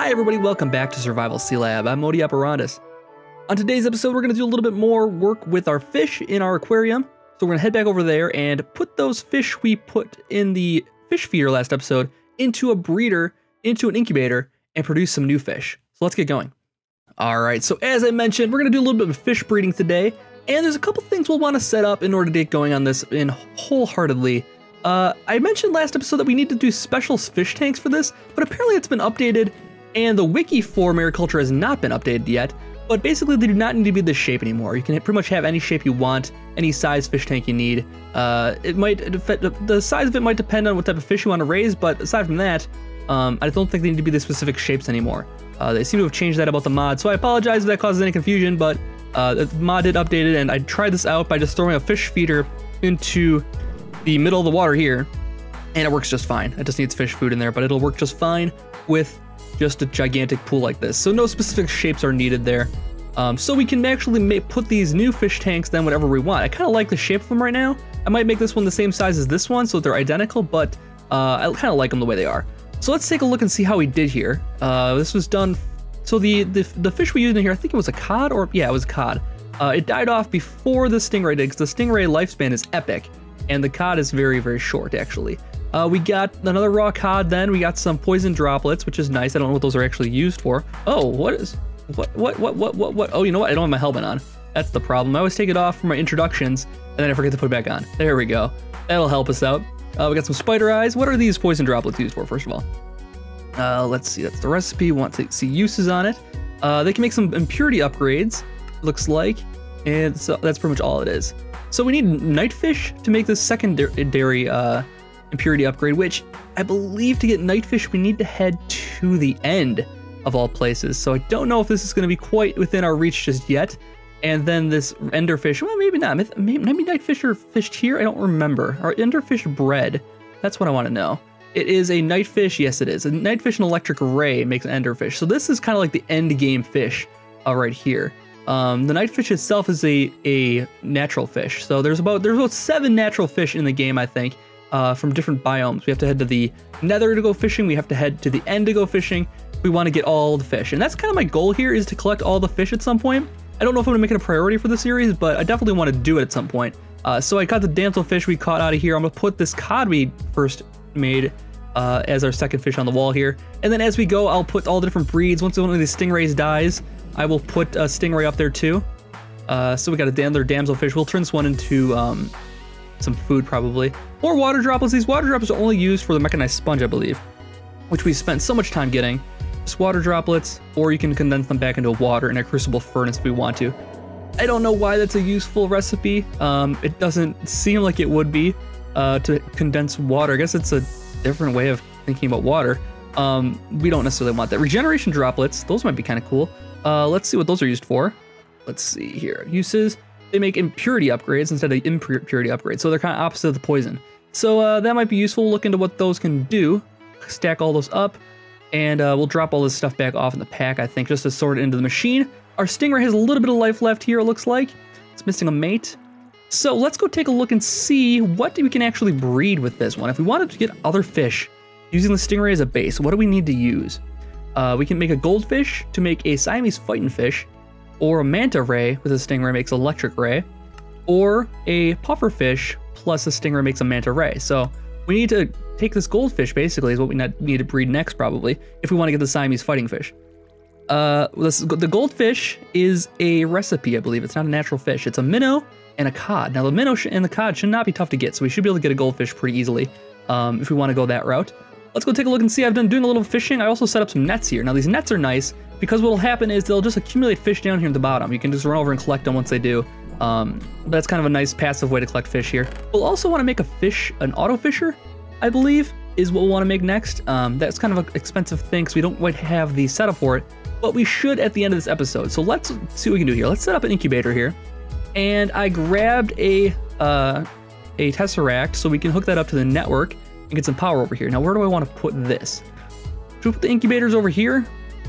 Hi everybody, welcome back to Survival Sealab. I'm Modi Operandus. On today's episode, we're going to do a little bit more work with our fish in our aquarium. So we're going to head back over there and put those fish we put in the fish feeder last episode into a breeder, into an incubator, and produce some new fish. So let's get going. Alright, so as I mentioned, we're going to do a little bit of fish breeding today, and there's a couple things we'll want to set up in order to get going on this in wholeheartedly. I mentioned last episode that we need to do special fish tanks for this, but apparently it's been updated, and the wiki for Mariculture has not been updated yet, but basically they do not need to be this shape anymore. You can pretty much have any shape you want, any size fish tank you need. The size of it might depend on what type of fish you want to raise, but aside from that, I don't think they need to be the specific shapes anymore. They seem to have changed that about the mod, so I apologize if that causes any confusion, but the mod did update it, and I tried this out by just throwing a fish feeder into the middle of the water here, and it works just fine. It just needs fish food in there, but it'll work just fine with just a gigantic pool like this. So no specific shapes are needed there. So we can actually put these new fish tanks then whatever we want. I kind of like the shape of them right now. I might make this one the same size as this one so they're identical, but I kind of like them the way they are. So let's take a look and see how we did here. This was done, so the fish we used in here, I think it was a cod, or yeah, it was a cod. It died off before the stingray did, because the stingray lifespan is epic, and the cod is very, very short actually. We got another raw cod then, we got some poison droplets, which is nice. I don't know what those are actually used for. Oh, what? Oh, you know what? I don't have my helmet on. That's the problem. I always take it off for my introductions, and then I forget to put it back on. There we go. That'll help us out. We got some spider eyes. What are these poison droplets used for, first of all? Let's see, that's the recipe. Want to see uses on it. They can make some impurity upgrades, looks like, and so that's pretty much all it is. So we need nightfish to make this secondary impurity upgrade, which I believe to get nightfish we need to head to the end of all places. So I don't know if this is going to be quite within our reach just yet. And then this enderfish, well, maybe not. Maybe nightfish are fished here. I don't remember. Are enderfish bred? That's what I want to know. It is a nightfish. Yes, it is. A nightfish and electric ray makes an enderfish. So this is kind of like the end game fish right here. The nightfish itself is a natural fish. So there's about 7 natural fish in the game, I think, from different biomes. We have to head to the nether to go fishing. We have to head to the end to go fishing. We want to get all the fish. And that's kind of my goal here, is to collect all the fish at some point. I don't know if I'm going to make it a priority for the series, but I definitely want to do it at some point. So I caught the damsel fish we caught out of here. I'm going to put this cod we first made as our second fish on the wall here. And then as we go, I'll put all the different breeds. Once one of these stingrays dies, I will put a stingray up there too. So we got another damsel fish. We'll turn this one into some food probably. Or water droplets. These water droplets are only used for the mechanized sponge, I believe, which we spent so much time getting. Just water droplets, or you can condense them back into water in a crucible furnace if we want to. I don't know why that's a useful recipe. It doesn't seem like it would be to condense water. I guess it's a different way of thinking about water. We don't necessarily want that. Regeneration droplets, those might be kind of cool. Let's see what those are used for. Let's see here. Uses, they make impurity upgrades instead of impurity upgrades. So they're kind of opposite of the poison. So that might be useful. Look into what those can do. Stack all those up. And we'll drop all this stuff back off in the pack, I think, just to sort it into the machine. Our stingray has a little bit of life left here, it looks like. It's missing a mate. So let's go take a look and see what we can actually breed with this one. If we wanted to get other fish using the stingray as a base, what do we need to use? We can make a goldfish to make a Siamese fighting fish, or a manta ray with a stingray makes electric ray, or a puffer fish plus a stingray makes a manta ray. So we need to take this goldfish, basically, is what we need to breed next, probably, if we want to get the Siamese fighting fish. The goldfish is a recipe, I believe. It's not a natural fish. It's a minnow and a cod. Now, the minnow and the cod should not be tough to get, so we should be able to get a goldfish pretty easily if we want to go that route. Let's go take a look and see. I've been doing a little fishing. I also set up some nets here. Now, these nets are nice because what will happen is they'll just accumulate fish down here at the bottom. You can just run over and collect them once they do. That's kind of a nice passive way to collect fish here. We'll also want to make an auto fisher, I believe, is what we'll want to make next. That's kind of an expensive thing because we don't quite have the setup for it, but we should at the end of this episode. So let's see what we can do here. Let's set up an incubator here. And I grabbed a tesseract so we can hook that up to the network and get some power over here. Now, where do I want to put this? Should we put the incubators over here?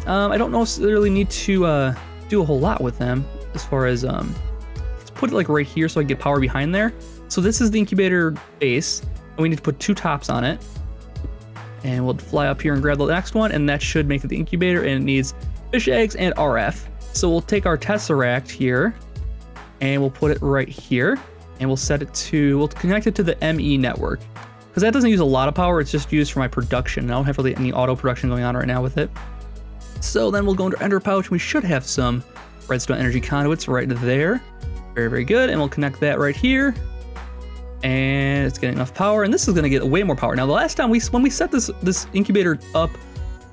I don't necessarily need to do a whole lot with them as far as, let's put it like right here so I can get power behind there. So this is the incubator base, and we need to put 2 tops on it. And we'll fly up here and grab the next one, and that should make it the incubator, and it needs fish eggs and RF. So we'll take our Tesseract here, and we'll put it right here, and we'll set it to, we'll connect it to the ME network, because that doesn't use a lot of power, it's just used for my production. I don't have really any auto production going on right now with it. So then we'll go into Ender Pouch, and we should have some redstone energy conduits right there. Very, very good, and we'll connect that right here. And it's getting enough power, and this is gonna get way more power. Now, the last time when we set this incubator up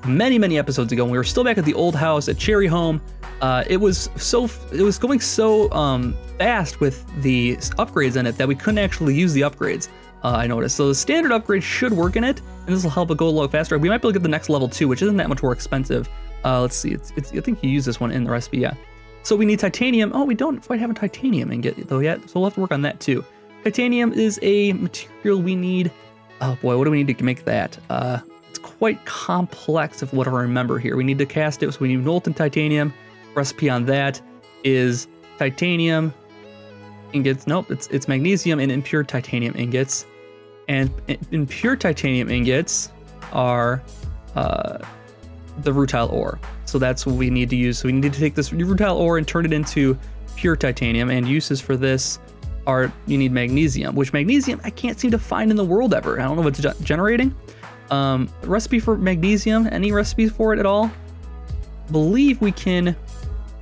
many episodes ago, when we were still back at the old house at Cherry Home, it was going so fast with the upgrades in it that we couldn't actually use the upgrades. I noticed. So the standard upgrade should work in it, and this will help it go a little faster. We might be able to get the next level too, which isn't that much more expensive. Let's see. I think you use this one in the recipe, yeah. So we need titanium. Oh, we don't quite have a titanium ingot though yet, so we'll have to work on that too. Titanium is a material we need. Oh boy, what do we need to make that? It's quite complex of what I remember here. We need to cast it, so we need molten titanium. Recipe on that is titanium ingots. Nope, it's magnesium and impure titanium ingots. And impure titanium ingots are the rutile ore. So that's what we need to use. So we need to take this rutile ore and turn it into pure titanium, and uses for this are, you need magnesium, which magnesium I can't seem to find in the world ever. I don't know if it's generating. Recipe for magnesium, any recipes for it at all? Believe we can,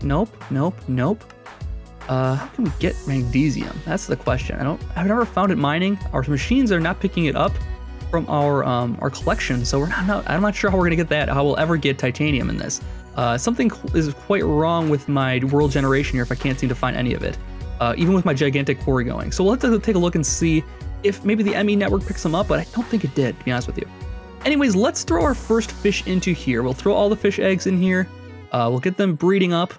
nope. How can we get magnesium? That's the question. I've never found it mining. Our machines are not picking it up from our collection, so I'm not sure how we're gonna get that, how we'll ever get titanium in this. Something is quite wrong with my world generation here if I can't seem to find any of it. Even with my gigantic quarry going. So we'll have to take a look and see if maybe the ME network picks them up, but I don't think it did, to be honest with you. Anyways, let's throw our first fish into here. We'll throw all the fish eggs in here. We'll get them breeding up.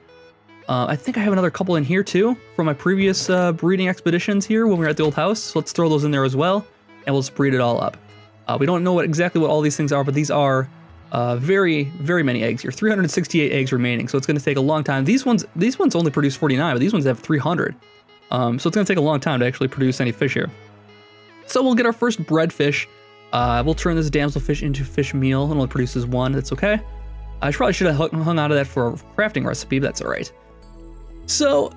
I think I have another couple in here too from my previous breeding expeditions here when we were at the old house. So let's throw those in there as well, and we'll just breed it all up. We don't know exactly what all these things are, but these are very many eggs here. 368 eggs remaining, so it's going to take a long time. These ones only produce 49, but these ones have 300. So it's going to take a long time to actually produce any fish here. So we'll get our first bred fish. We'll turn this damsel fish into fish meal, and it produces one. That's okay. I probably should have hung out of that for a crafting recipe, but that's all right. So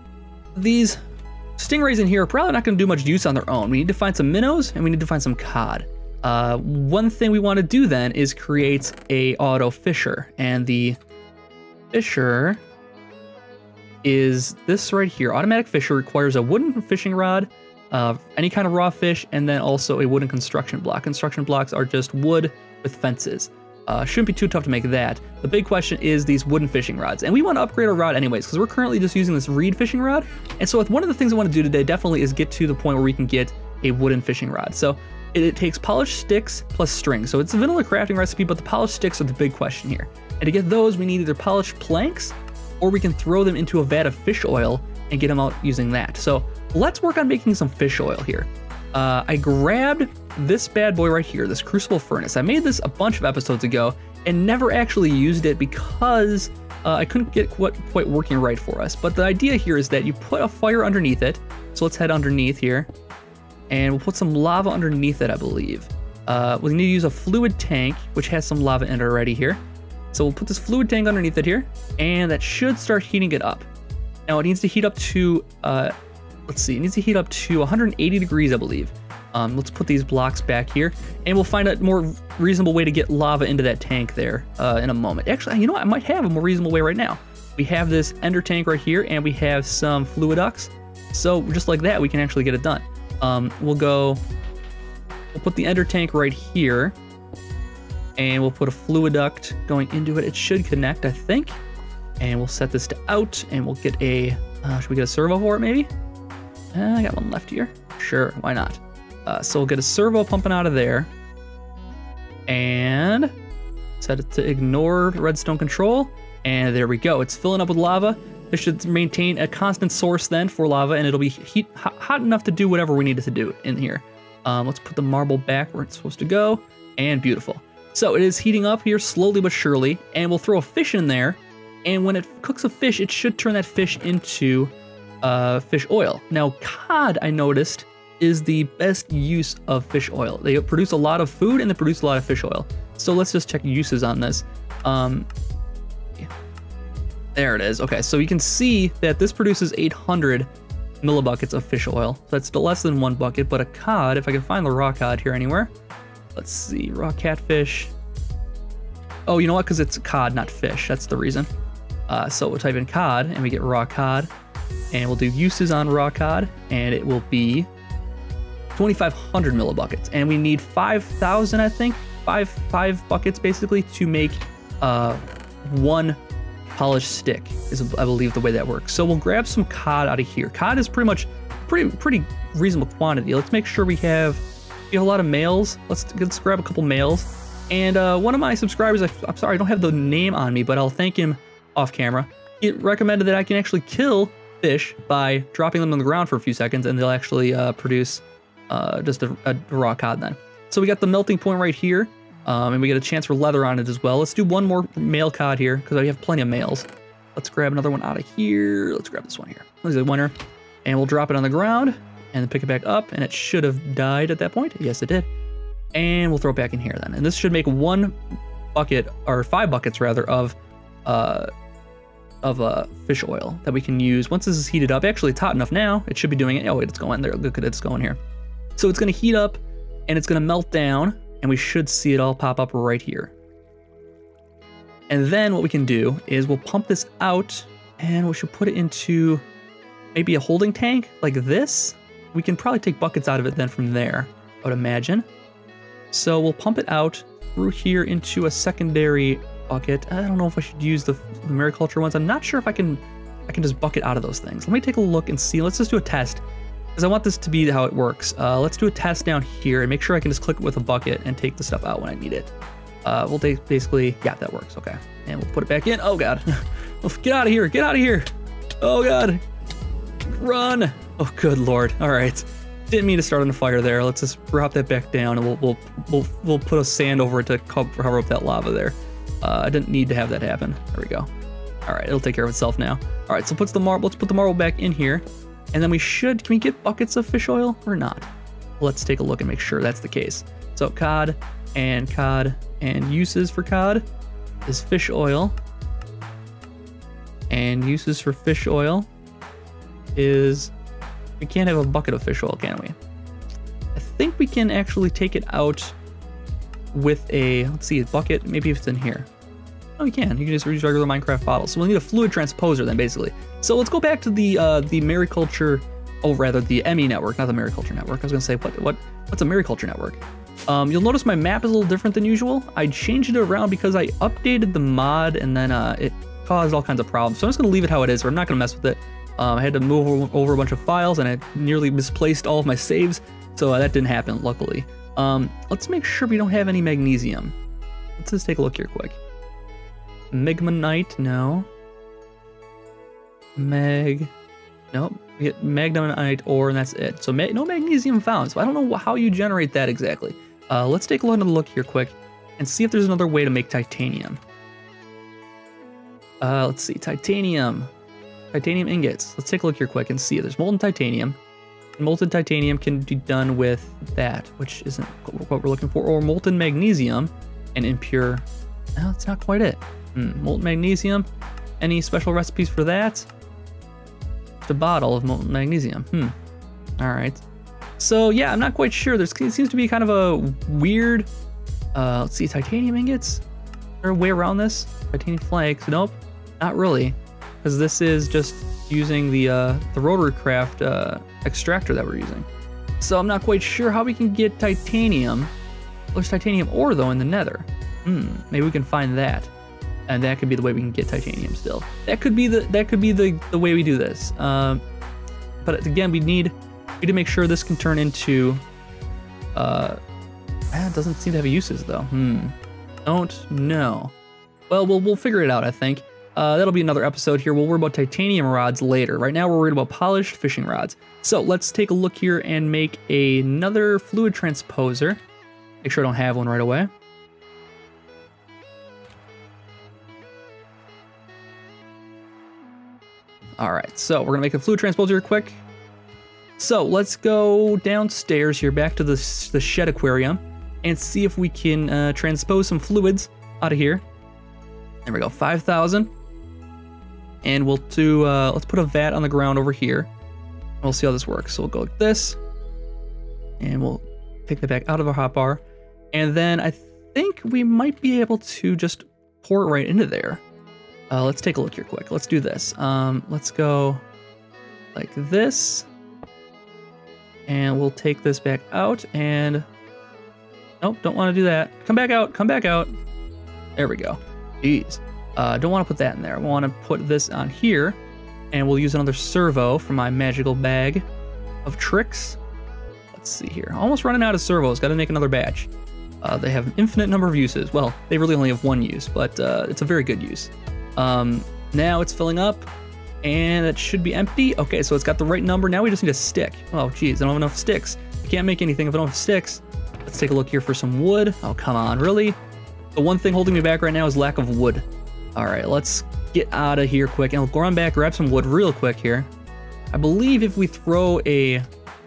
these stingrays in here are probably not going to do much use on their own. We need to find some minnows, and we need to find some cod. One thing we want to do then is create a auto fisher, and the fisher is this right here. Automatic fisher requires a wooden fishing rod, any kind of raw fish, and then also a wooden construction block. Construction blocks are just wood with fences. Shouldn't be too tough to make that. The big question is these wooden fishing rods, and we want to upgrade our rod anyways because we're currently just using this reed fishing rod. And so one of the things I want to do today definitely is get to the point where we can get a wooden fishing rod. So it takes polished sticks plus string. So it's a vanilla crafting recipe, but the polished sticks are the big question here. And to get those, we need either polished planks, or we can throw them into a vat of fish oil and get them out using that. So let's work on making some fish oil here. I grabbed this bad boy right here, this crucible furnace. I made this a bunch of episodes ago and never actually used it because I couldn't get quite working right for us. But the idea here is that you put a fire underneath it. So let's head underneath here, and we'll put some lava underneath it, I believe. We need to use a fluid tank, which has some lava in it already here. So we'll put this fluid tank underneath it here, and that should start heating it up. Now it needs to heat up to, let's see, it needs to heat up to 180 degrees, I believe. Let's put these blocks back here, and we'll find a more reasonable way to get lava into that tank there in a moment. Actually, you know what? I might have a more reasonable way right now. We have this ender tank right here, and we have some fluid ducts. So just like that, we can actually get it done. We'll put the ender tank right here, and we'll put a fluid duct going into it. It should connect, I think. And we'll set this to out, and we'll get a, should we get a servo for it maybe? I got one left here. Sure, why not? So we'll get a servo pumping out of there, and set it to ignore redstone control, and there we go. It's filling up with lava. This should maintain a constant source then for lava, and it'll be hot enough to do whatever we need it to do in here. Let's put the marble back where it's supposed to go, and beautiful. So it is heating up here slowly but surely, and we'll throw a fish in there, and when it cooks a fish, it should turn that fish into fish oil. Now, cod, I noticed, is the best use of fish oil. They produce a lot of food and they produce a lot of fish oil. So let's just check uses on this. There it is. Okay, so you can see that this produces 800 millibuckets of fish oil. So that's still less than 1 bucket, but a cod, if I can find the raw cod here anywhere. Let's see, raw catfish. Oh, you know what? Because it's cod, not fish. That's the reason. So we'll type in cod, and we get raw cod. And we'll do uses on raw cod, and it will be 2,500 millibuckets. And we need 5,000, I think. Five buckets, basically, to make 1 polished stick is, I believe, the way that works. So we'll grab some cod out of here. Cod is pretty reasonable quantity. Let's make sure we have a lot of males. Let's grab a couple males. And one of my subscribers, I'm sorry, I don't have the name on me, but I'll thank him off camera. He recommended that I can actually kill fish by dropping them on the ground for a few seconds, and they'll actually produce just a raw cod then. So we got the melting point right here. And we get a chance for leather on it as well. Let's do one more male cod here because I have plenty of males. Let's grab another one out of here. Let's grab this one here. This is a winner. And we'll drop it on the ground and then pick it back up. And it should have died at that point. Yes, it did. And we'll throw it back in here then. And this should make 1 bucket, or 5 buckets rather, of fish oil that we can use. Once this is heated up, actually it's hot enough now. It should be doing it. Oh wait, it's going there. Look at it, it's going here. So it's going to heat up and it's going to melt down. And we should see it all pop up right here. And then what we can do is we'll pump this out and we should put it into maybe a holding tank like this. We can probably take buckets out of it then from there, I would imagine. So we'll pump it out through here into a secondary bucket. I don't know if I should use the Mariculture ones. I'm not sure if I can just bucket out of those things. Let me take a look and see. Let's just do a test, because I want this to be how it works. Let's do a test down here and make sure I can just click it with a bucket and take the stuff out when I need it. We'll take basically, yeah, that works, okay. And we'll put it back in. Oh God, get out of here, get out of here. Oh God, run. Oh good Lord, all right. Didn't mean to start on a fire there. Let's just drop that back down and we'll put a sand over it to cover up that lava there. I didn't need to have that happen. There we go. All right, it'll take care of itself now. All right, so let's put the marble back in here. And then can we get buckets of fish oil or not? Let's take a look and make sure that's the case. So cod and uses for cod is fish oil. And uses for fish oil is, we can't have a bucket of fish oil, can we? I think we can actually take it out with a, let's see, a bucket, maybe if it's in here. Oh, you can just use regular Minecraft bottles. So we'll need a fluid transposer then, basically. So let's go back to the Mariculture, oh, rather the ME network, not the Mariculture network. I was gonna say, what's a Mariculture network? You'll notice my map is a little different than usual. I changed it around because I updated the mod and then it caused all kinds of problems. So I'm just gonna leave it how it is, or I'm not gonna mess with it. I had to move over a bunch of files and I nearly misplaced all of my saves. So that didn't happen, luckily. Let's make sure we don't have any magnesium. Let's just take a look here quick. Megmanite, no. Nope. We get magnemite ore, and that's it. So no magnesium found. So I don't know how you generate that exactly. Let's take a look here quick and see if there's another way to make titanium. Let's see, titanium ingots. Let's take a look here quick and see. There's molten titanium. Molten titanium can be done with that, which isn't what we're looking for, or molten magnesium and impure. No, that's not quite it. Molten magnesium. Any special recipes for that? Just a bottle of molten magnesium. All right. So yeah, I'm not quite sure. It seems to be kind of a weird. Let's see, titanium ingots. Is there a way around this? Titanium flakes? Nope, not really, because this is just using the rotary craft extractor that we're using. So I'm not quite sure how we can get titanium. There's titanium ore though in the nether. Maybe we can find that. And that could be the way we can get titanium still. That could be the way we do this. But again, we need to make sure this can turn into it doesn't seem to have uses though. Don't know. Well, we'll figure it out, I think. That'll be another episode here. We'll worry about titanium rods later. Right now we're worried about polished fishing rods. So let's take a look here and make another fluid transposer. Make sure I don't have one right away. All right, so we're gonna make a fluid transposer here quick. So let's go downstairs here, back to the shed aquarium, and see if we can transpose some fluids out of here. There we go, 5,000. And we'll do, let's put a vat on the ground over here. We'll see how this works. So we'll go like this, and we'll take that back out of our hotbar. And then I think we might be able to just pour it right into there. Let's take a look here quick. Let's do this. Let's go like this. And we'll take this back out and... Nope, don't want to do that. Come back out, come back out. There we go. Jeez. Don't want to put that in there. I want to put this on here. And we'll use another servo for my magical bag of tricks. Let's see here. Almost running out of servos. Got to make another batch. They have an infinite number of uses. Well, they really only have one use, but it's a very good use. Now it's filling up, and it should be empty. Okay, so it's got the right number. Now we just need a stick. Oh, geez, I don't have enough sticks. I can't make anything if I don't have sticks. Let's take a look here for some wood. Oh, come on, really? The one thing holding me back right now is lack of wood. All right, let's get out of here quick, and we'll go run back, grab some wood real quick here. I believe if we throw a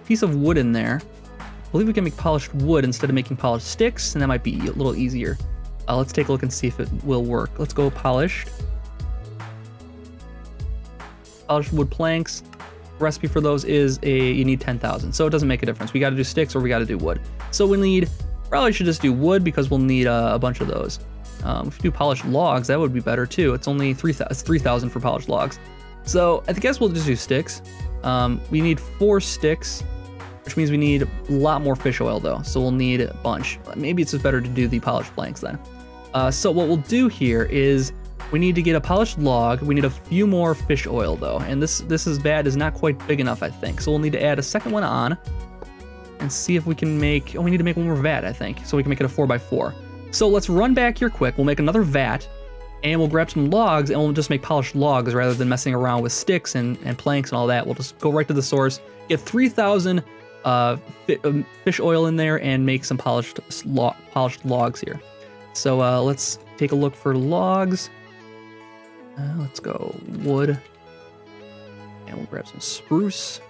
piece of wood in there, I believe we can make polished wood instead of making polished sticks, and that might be a little easier. Let's take a look and see if it will work. Let's go polished. Polished wood planks. Recipe for those is you need 10,000, so it doesn't make a difference. We got to do sticks or we got to do wood. So we need, probably should just do wood because we'll need a bunch of those. If we do polished logs, that would be better too. It's only 3,000 for polished logs. So I guess we'll just do sticks. We need 4 sticks, which means we need a lot more fish oil though. So we'll need a bunch. Maybe it's just better to do the polished planks then. So what we'll do here is we need to get a polished log. We need a few more fish oil though. And this vat is not quite big enough, I think. So we'll need to add a second one on and see if we can make, we need to make one more vat, I think. So we can make it a 4x4. So let's run back here quick. We'll make another vat and we'll grab some logs and we'll just make polished logs rather than messing around with sticks and planks and all that. We'll just go right to the source, get 3,000 fish oil in there and make some polished logs here. So let's take a look for logs. Let's go wood. And we'll grab some spruce.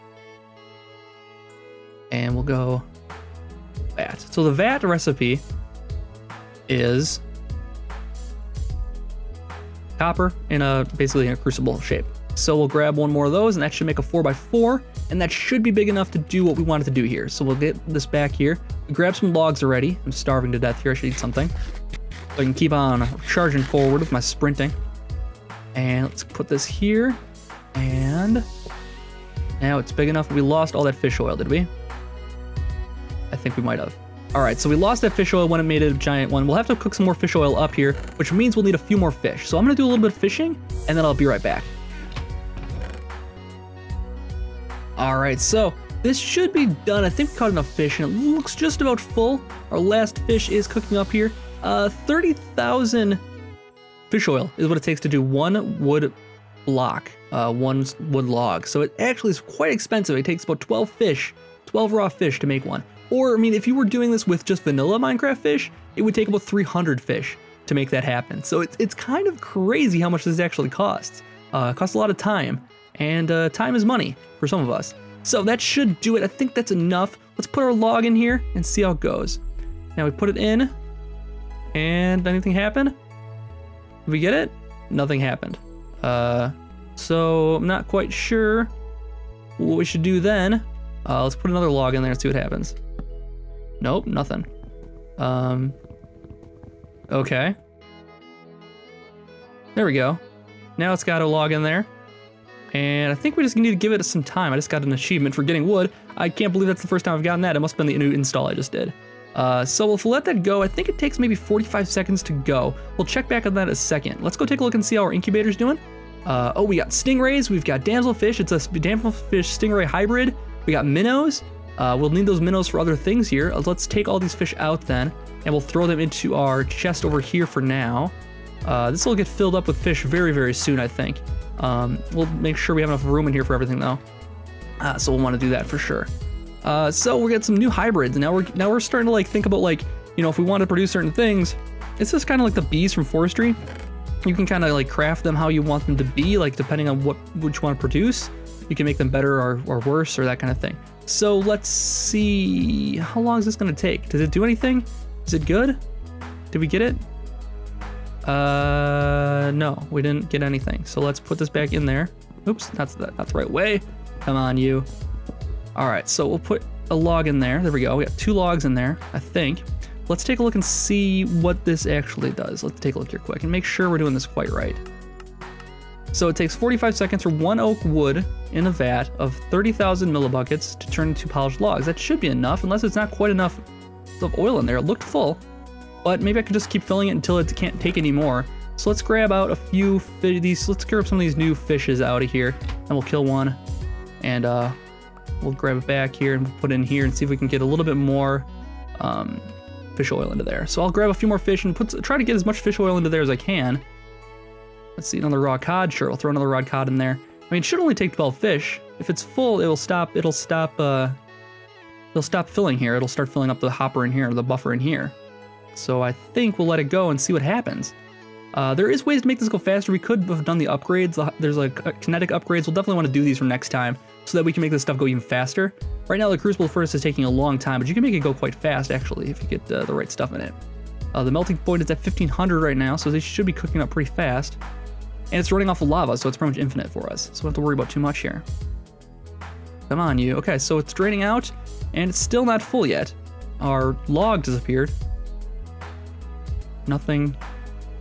And we'll go vat. So the vat recipe is copper in basically in a crucible shape. So we'll grab one more of those and that should make a 4x4 and that should be big enough to do what we wanted to do here. So we'll get this back here. We grab some logs already. I'm starving to death here. I should eat something. So I can keep on charging forward with my sprinting. And let's put this here. And now it's big enough. We lost all that fish oil, did we? I think we might have. All right, so we lost that fish oil when it made it a giant one. We'll have to cook some more fish oil up here, which means we'll need a few more fish. So I'm gonna do a little bit of fishing and then I'll be right back. All right, so this should be done. I think we caught enough fish and it looks just about full. Our last fish is cooking up here. 30,000 fish oil is what it takes to do one wood block, one wood log. So it actually is quite expensive. It takes about 12 raw fish to make one. Or, I mean, if you were doing this with just vanilla Minecraft fish, it would take about 300 fish to make that happen. So it's kind of crazy how much this actually costs. It costs a lot of time, and time is money for some of us. So that should do it. I think that's enough. Let's put our log in here and see how it goes. Now we put it in, and anything happen? Did we get it? Nothing happened. So I'm not quite sure what we should do then. Let's put another log in there and see what happens. Nope, nothing. Okay. There we go. Now it's got a log in there. And I think we just need to give it some time. I just got an achievement for getting wood. I can't believe that's the first time I've gotten that. It must have been the new install I just did. So we'll let that go. I think it takes maybe 45 seconds to go. We'll check back on that in a second. Let's go take a look and see how our incubator's doing. Oh, we got stingrays. We've got damsel fish. It's a damsel fish stingray hybrid. We got minnows. We'll need those minnows for other things here. Let's take all these fish out then, and we'll throw them into our chest over here for now. This will get filled up with fish very, very soon, I think. We'll make sure we have enough room in here for everything though. So we'll want to do that for sure. So we're getting some new hybrids. Now we're starting to like think about like, you know, if we want to produce certain things, it's just kind of like the bees from forestry. You can kind of like craft them how you want them to be, like depending on what you want to produce. You can make them better or worse or that kind of thing. So let's see, how long is this going to take? Does it do anything? Is it good? Did we get it? No, we didn't get anything. So let's put this back in there. Oops, that's the right way. Come on, you. All right, so we'll put a log in there. There we go. We got 2 logs in there, I think. Let's take a look and see what this actually does. Let's take a look here quick and make sure we're doing this quite right. So it takes 45 seconds for 1 oak wood in a vat of 30,000 millibuckets to turn into polished logs. That should be enough, unless it's not quite enough of oil in there. It looked full, but maybe I could just keep filling it until it can't take any more. So let's grab out a few these. Let's grab some of these new fishes out of here, and we'll kill one, and we'll grab it back here and put it in here and see if we can get a little bit more fish oil into there. So I'll grab a few more fish and try to get as much fish oil into there as I can. Let's see, another raw cod. Sure, we'll throw another raw cod in there. I mean, it should only take 12 fish. If it's full, it'll stop filling here. It'll start filling up the hopper in here, or the buffer in here. So I think we'll let it go and see what happens. There is ways to make this go faster. We could have done the upgrades. There's like kinetic upgrades. We'll definitely want to do these for next time so that we can make this stuff go even faster. Right now, the crucible furnace is taking a long time, but you can make it go quite fast, actually, if you get the right stuff in it. The melting point is at 1500 right now, so they should be cooking up pretty fast. And it's running off of lava, so it's pretty much infinite for us. So we don't have to worry about too much here. Come on, you. Okay, so it's draining out, and it's still not full yet. Our log disappeared. Nothing.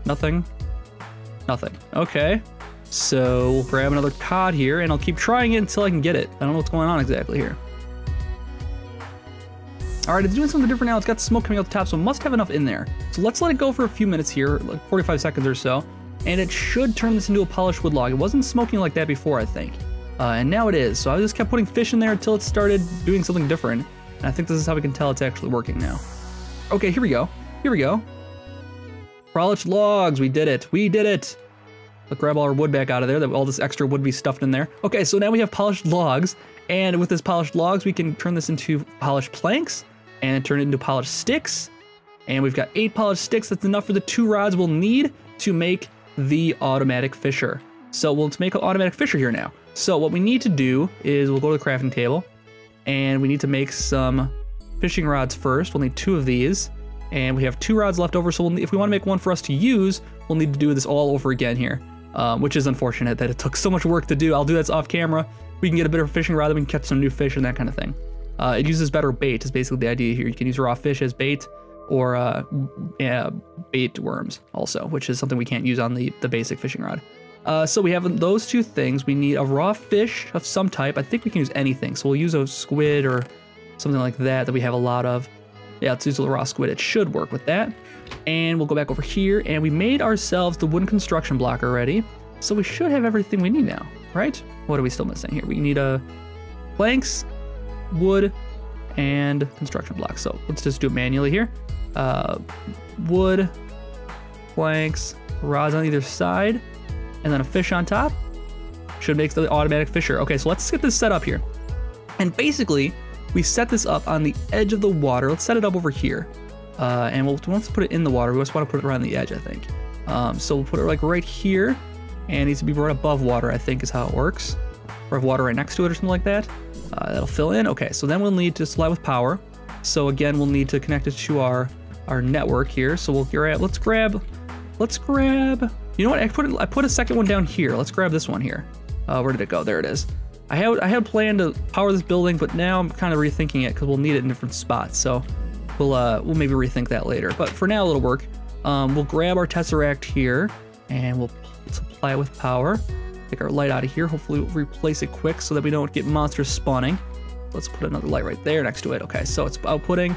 Nothing. Nothing. Okay. So we'll grab another cod here, and I'll keep trying it until I can get it. I don't know what's going on exactly here. All right, it's doing something different now. It's got smoke coming out the top, so it must have enough in there. So let's let it go for a few minutes here, like 45 seconds or so, and it should turn this into a polished wood log. It wasn't smoking like that before, I think, and now it is. So I just kept putting fish in there until it started doing something different, and I think this is how we can tell it's actually working now. Okay, here we go. Here we go. Polished logs, we did it. We did it. Let's grab all our wood back out of there. That all this extra wood be stuffed in there. Okay, so now we have polished logs, and with this polished logs, we can turn this into polished planks and turn it into polished sticks. And we've got 8 polished sticks. That's enough for the 2 rods we'll need to make the automatic fisher. So we'll make an automatic fisher here now. So what we need to do is we'll go to the crafting table, and we need to make some fishing rods first. We'll need 2 of these. And we have 2 rods left over, so if we want to make one for us to use, we'll need to do this all over again here, which is unfortunate that it took so much work to do. I'll do that off camera. We can get a better fishing rod, then we can catch some new fish and that kind of thing. It uses better bait is basically the idea here. You can use raw fish as bait, or bait worms also, which is something we can't use on the basic fishing rod. So we have those 2 things. We need a raw fish of some type. I think we can use anything, so we'll use a squid or something like that we have a lot of. Yeah, let's use the raw squid. It should work with that. And we'll go back over here, and we made ourselves the wooden construction block already. So we should have everything we need now, right? What are we still missing here? We need planks, wood, and construction blocks. So let's just do it manually here. Wood, planks, rods on either side, and then a fish on top. Should make the automatic fisher. Okay, so let's get this set up here. And basically, we set this up on the edge of the water. Let's set it up over here. And we'll once put it in the water, we just want to put it around the edge, I think. So we'll put it like right here, and it needs to be right above water, I think is how it works. Or have water right next to it or something like that. That'll fill in. Okay, so then we'll need to supply with power. So again, we'll need to connect it to our network here. So we'll let's grab, you know what, I put a second one down here. Let's grab this one here. Where did it go? There it is. I had planned to power this building, but now I'm kind of rethinking it because we'll need it in different spots. So we'll maybe rethink that later. But for now, it'll work. We'll grab our tesseract here, and we'll supply it with power. Take our light out of here. Hopefully, we'll replace it quick so that we don't get monsters spawning. Let's put another light right there next to it. Okay, so it's outputting.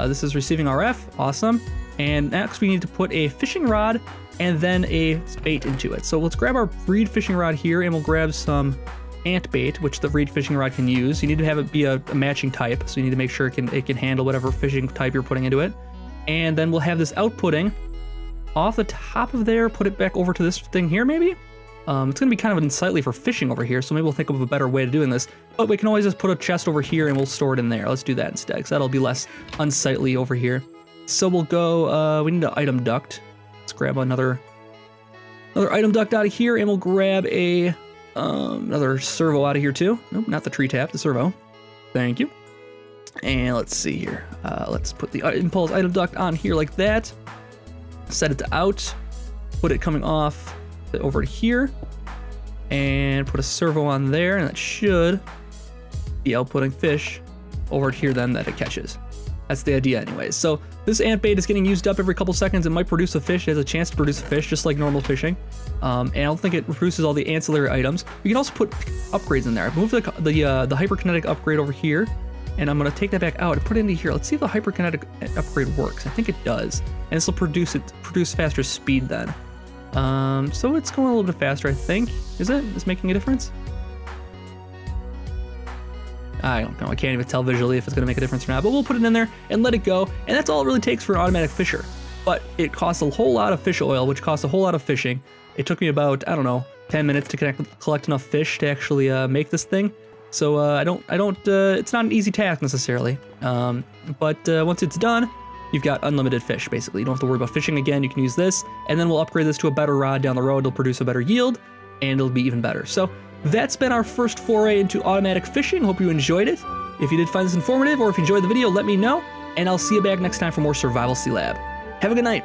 This is receiving RF. Awesome. And next, we need to put a fishing rod and then a bait into it. So let's grab our reed fishing rod here, and we'll grab some ant bait, which the reed fishing rod can use. You need to have it be a matching type, so you need to make sure it can handle whatever fishing type you're putting into it. And then we'll have this outputting off the top of there, put it back over to this thing here maybe. It's going to be kind of unsightly for fishing over here, so maybe we'll think of a better way of doing this. But we can always just put a chest over here and we'll store it in there. Let's do that instead, because that'll be less unsightly over here. So we'll go, we need an item duct. Let's grab another item duct out of here, and we'll grab another servo out of here too. Nope, not the tree tap, the servo. Thank you. And let's see here. Let's put the impulse item duct on here like that. Set it to out. Put it coming off over to here. And put a servo on there, and that should be outputting fish over here then that it catches. That's the idea anyways. So this ant bait is getting used up every couple seconds. It might produce a fish. It has a chance to produce a fish just like normal fishing. And I don't think it produces all the ancillary items. You can also put upgrades in there. I moved the hyperkinetic upgrade over here, and I'm gonna take that back out and put it into here. Let's see if the hyperkinetic upgrade works. I think it does. And this will produce faster speed then. So it's going a little bit faster, I think. Is it? Is it making a difference? I don't know. I can't even tell visually if it's going to make a difference or not, but we'll put it in there and let it go. And that's all it really takes for an automatic fisher. But it costs a whole lot of fish oil, which costs a whole lot of fishing. It took me about, I don't know, 10 minutes to collect enough fish to actually make this thing. So it's not an easy task necessarily. But once it's done, you've got unlimited fish, basically. You don't have to worry about fishing again. You can use this, and then we'll upgrade this to a better rod down the road. It'll produce a better yield, and it'll be even better. So that's been our first foray into automatic fishing. Hope you enjoyed it. If you did find this informative, or if you enjoyed the video, let me know, and I'll see you back next time for more Survival Sealab. Have a good night.